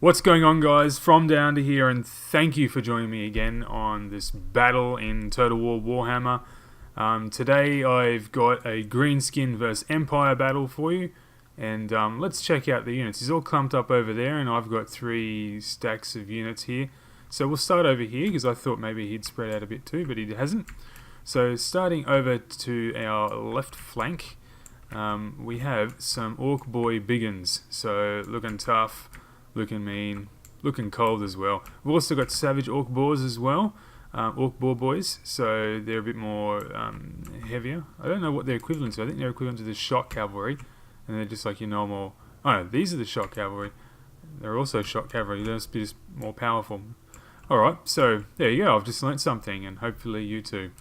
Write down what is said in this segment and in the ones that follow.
What's going on, guys? From down to here, and thank you for joining me again on this battle in Total War Warhammer. Today I've got a Greenskin versus Empire battle for you, and let's check out the units. He's all clumped up over there, and I've got 3 stacks of units here. So we'll start over here, because I thought maybe he'd spread out a bit too, but he hasn't. So starting over to our left flank, we have some Orc Boy Biggins. So looking tough, looking mean, looking cold as well. We've also got Savage Orc Boars as well, Orc Boar Boys, so they're a bit more heavier. I don't know what they're equivalent to. I think they're equivalent to the Shock Cavalry, and they're just like your normal... Oh no, these are the Shock Cavalry. They're also Shock Cavalry, they're just more powerful. Alright, so there you go, I've just learnt something, and hopefully you too.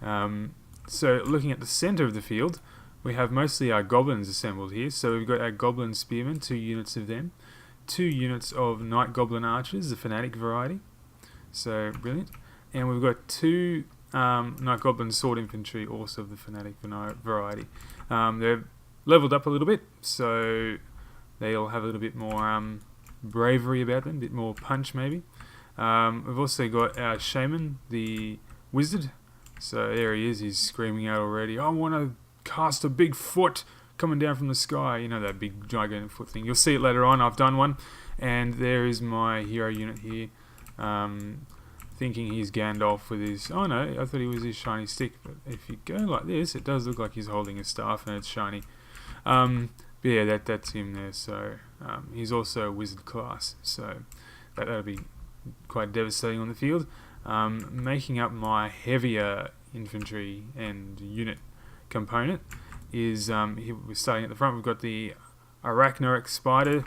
So looking at the centre of the field, we have mostly our Goblins assembled here. So we've got our Goblin Spearmen, 2 units of them. 2 units of Night Goblin Archers, the Fanatic variety. So, brilliant. And we've got 2 Night Goblin Sword Infantry, also of the Fanatic variety. They're leveled up a little bit, so they'll have a little bit more bravery about them, a bit more punch maybe. We've also got our Shaman, the Wizard. So there he is, he's screaming out already, I want to cast a big foot coming down from the sky, you know, that big gigantic foot thing. You'll see it later on, I've done one. And there is my hero unit here, thinking he's Gandalf with his... Oh no, I thought he was his shiny stick, but if you go like this, it does look like he's holding a staff and it's shiny. But yeah, that's him there, so he's also a wizard class, so that'll be quite devastating on the field. Making up my heavier infantry and unit component is we're starting at the front. We've got the Arachnorex Spider,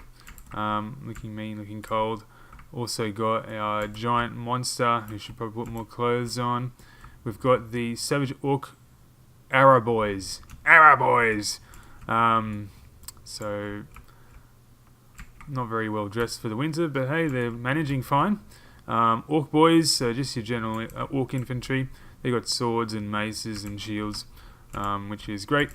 looking mean, looking cold. Also got our giant monster, who should probably put more clothes on. We've got the Savage Orc Araboys. So not very well dressed for the winter, but hey, they're managing fine. Orc Boys, so just your general Orc infantry. They got swords and maces and shields, which is great.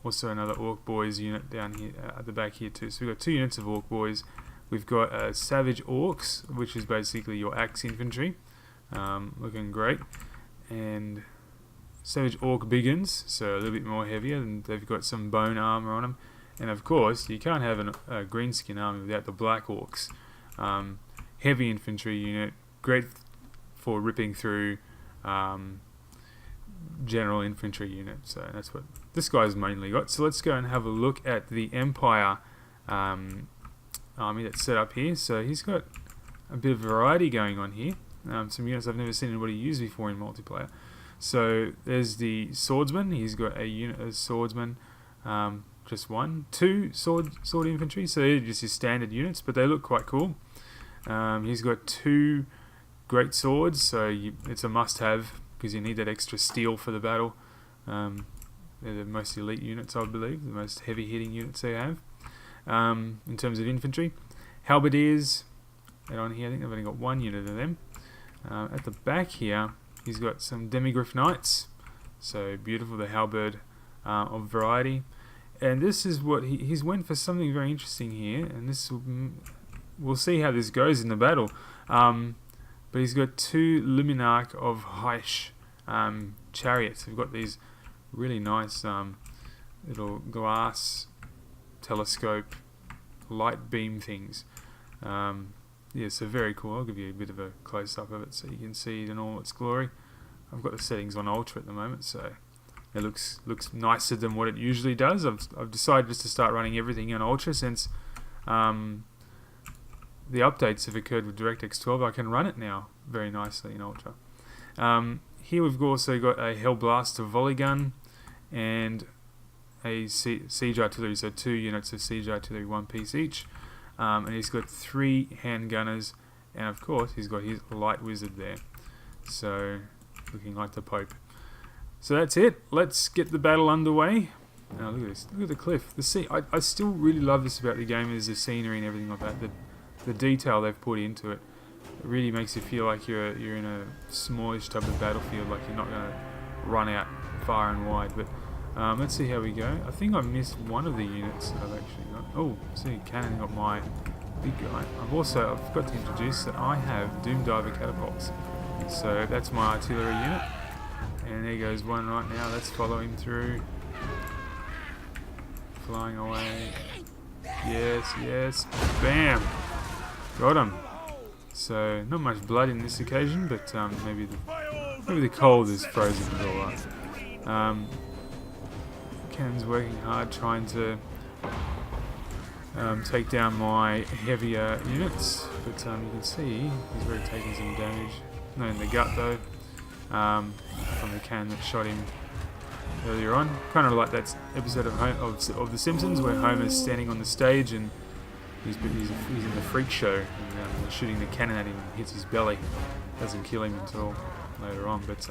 Also another Orc Boys unit down here at the back here too. So we've got 2 units of Orc Boys. We've got Savage Orcs, which is basically your axe infantry, looking great, and Savage Orc Biggins, so a little bit more heavier, and they've got some bone armor on them. And of course, you can't have a greenskin army without the Black Orcs. Heavy infantry unit, great for ripping through general infantry unit, so that's what this guy's mainly got. So let's go and have a look at the Empire army that's set up here. So he's got a bit of variety going on here, some units I've never seen anybody use before in multiplayer. So there's the Swordsman. He's got a unit of Swordsman, just 1, 2 sword infantry, so they're just his standard units, but they look quite cool. He's got 2 great swords, so it's a must-have because you need that extra steel for the battle. They're the most elite units, I believe, the most heavy-hitting units they have. In terms of infantry, Halberdiers, and on here I think they've only got 1 unit of them. At the back here, he's got some Demigryph Knights, so beautiful, the halberd of variety. And this is what he's went for something very interesting here, and this we'll see how this goes in the battle. But he's got 2 Luminarch of Heish chariots. We've got these really nice little glass telescope light beam things. Yeah, so very cool. I'll give you a bit of a close-up of it so you can see it in all its glory. I've got the settings on Ultra at the moment, so it looks nicer than what it usually does. I've decided just to start running everything on Ultra since the updates have occurred with DirectX 12. I can run it now very nicely in Ultra. Here we've also got a Hellblaster volley gun and a siege artillery, so 2 units of siege artillery, 1 piece each. And he's got 3 handgunners, and of course he's got his light wizard there, so looking like the Pope. So that's it. Let's get the battle underway. Now look at this. Look at the cliff. The sea. I still really love this about the game, is the scenery and everything like that. The detail they've put into it. It really makes you feel like you're in a smallish type of battlefield, like you're not going to run out far and wide. But let's see how we go. I think I missed one of the units that I've actually got. Oh, see, cannon got my big guy. I forgot to introduce that I have Doom Diver catapults. So that's my artillery unit. And there goes one right now. Let's follow him through. Flying away. Yes, yes. Bam! Got him. So not much blood in this occasion, but maybe the cold has frozen it all up. Cannon's working hard trying to take down my heavier units, but you can see he's already taking some damage. Not in the gut though, from the cannon that shot him earlier on. Kind of like that episode of The Simpsons where Homer's standing on the stage and he's in the freak show and they're shooting the cannon at him and hits his belly. Doesn't kill him until later on, but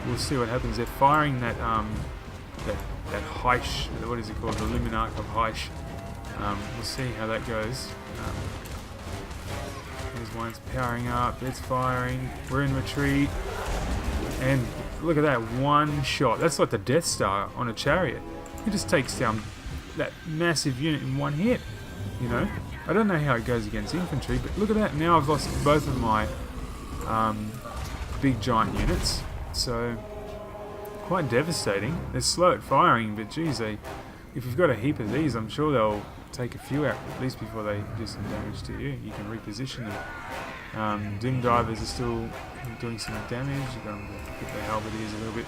we'll see what happens. They're firing that Heish, what is it called, the Luminarch of Heish. We'll see how that goes. There's one's powering up, it's firing, we're in retreat, and look at that, one shot. That's like the Death Star on a chariot. It just takes down that massive unit in one hit, you know. I don't know how it goes against infantry, but look at that, now I've lost both of my big giant units, so quite devastating. They're slow at firing, but geez, if you've got a heap of these, I'm sure they'll take a few out, at least before they do some damage to you. You can reposition them. Doom Divers are still doing some damage. You've got to get the halberdiers a little bit.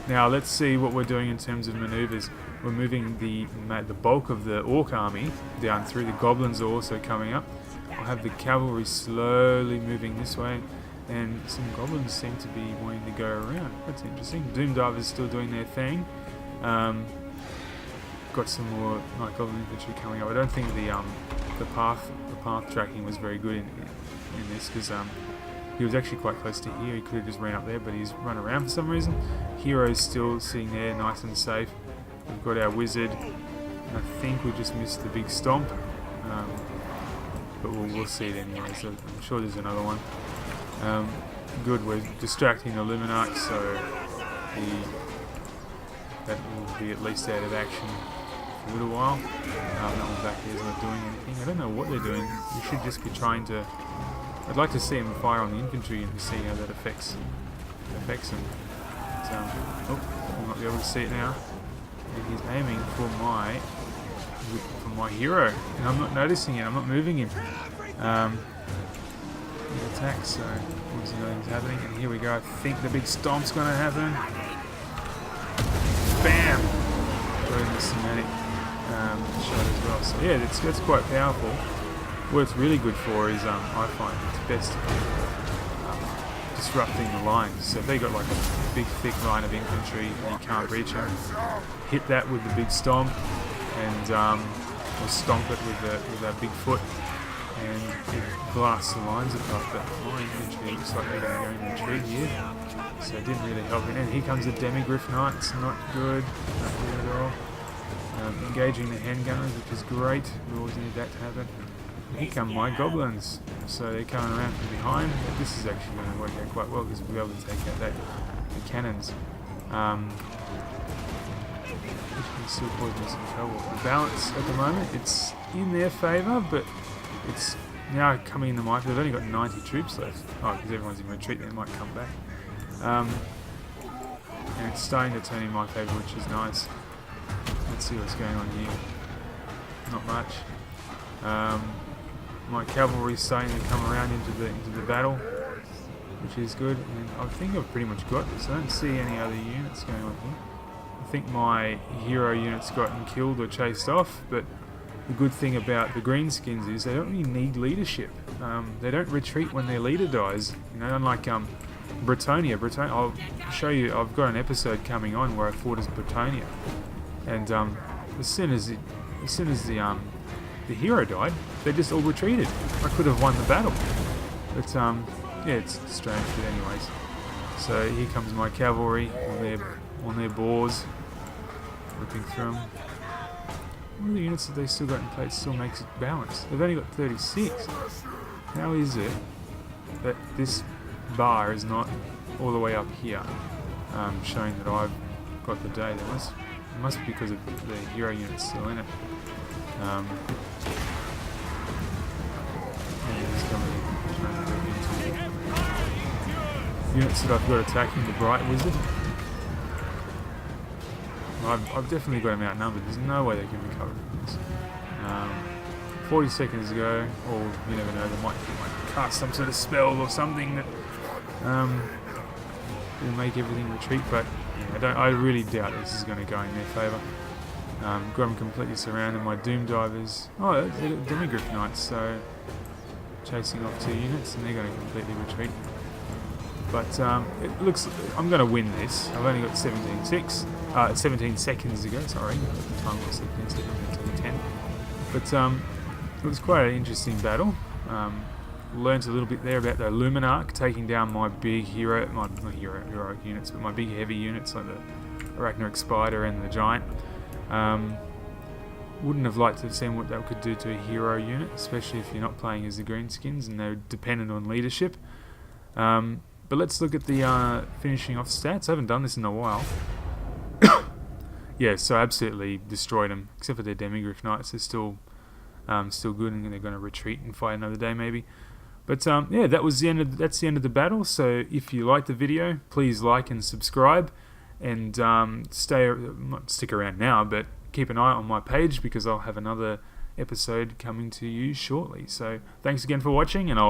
Now let's see what we're doing in terms of maneuvers. We're moving the bulk of the Orc army down through. The Goblins are also coming up. I'll have the cavalry slowly moving this way, and some Goblins seem to be wanting to go around. That's interesting. Doom Divers still doing their thing. Got some more Night Goblin infantry coming up. I don't think the path tracking was very good in this, because he was actually quite close to here. He could have just ran up there, but he's run around for some reason. Hero's still sitting there, nice and safe. We've got our wizard, and I think we just missed the big stomp, but we'll see it anyway. So I'm sure there's another one. Good, we're distracting the Luminarch, so that will be at least out of action for a little while. That one back there is not doing anything. I don't know what they're doing. We should just be trying to... I'd like to see him fire on the infantry and see how that affects him. But, oh, I might be able to see it now. And he's aiming for my hero, and I'm not noticing it. I'm not moving him. He attacks, so obviously nothing's happening. And here we go. I think the big stomp's going to happen. Bam! Got the somatic shot as well. So yeah, that's quite powerful. What it's really good for is, I find it's best disrupting the lines. So if they got like a big thick line of infantry and you can't reach them, hit that with the big stomp, and or stomp it with that big foot, and it blasts the lines apart. But my infantry looks like they're going to go in retreat here, so it didn't really help. And here comes the Demigryph Knights, not good at all. Engaging the handgunners, which is great. We always need that to happen. Here come my goblins, so they're coming around from behind. This is actually going to work out quite well because we'll be able to take out the cannons. Which can still cause me some trouble. The balance at the moment, it's in their favour, but it's now coming into my favour. They've only got 90 troops left. Oh, because everyone's in retreat, they might come back. And it's starting to turn in my favour, which is nice. Let's see what's going on here. Not much. My cavalry's starting to come around into the battle, which is good. And I think I've pretty much got this. I don't see any other units going on here. I think my hero unit's gotten killed or chased off, but the good thing about the Greenskins is they don't really need leadership. They don't retreat when their leader dies. You know, unlike Bretonia. I'll show you. I've got an episode coming on where I fought as Bretonia, and as soon as the hero died, they just all retreated. I could have won the battle, but yeah, it's strange. But anyways, so here comes my cavalry on their boars, ripping through them. What are the units that they still got in place still makes it balanced? They've only got 36. How is it that this bar is not all the way up here, showing that I've got the day? It must be because of the hero units still in it. units that I've got attacking the Bright Wizard. I've definitely got them outnumbered. There's no way they can recover from this. 40 seconds ago, or you never know, they might cast some sort of spell or something that will make everything retreat, but yeah, I really doubt this is going to go in their favour. Got them completely surrounded. My Doom Divers, they're Demigryph Knights, so chasing off 2 units, and they're going to completely retreat. But it looks, I'm going to win this. I've only got 17 seconds ago, sorry. The time was 17 seconds until 10. But it was quite an interesting battle. Learned a little bit there about the Luminarch taking down my big heroic units, but my big heavy units like the Arachnarok Spider and the Giant. Wouldn't have liked to have seen what that could do to a hero unit, especially if you're not playing as the Greenskins and they're dependent on leadership. But let's look at the finishing off stats. I haven't done this in a while. Yeah, so I absolutely destroyed them, except for their Demigryph Knights. They're still good, and they're going to retreat and fight another day maybe. But yeah, that's the end of the battle. So if you liked the video, please like and subscribe, and stick around now, but keep an eye on my page because I'll have another episode coming to you shortly. So thanks again for watching, and I'll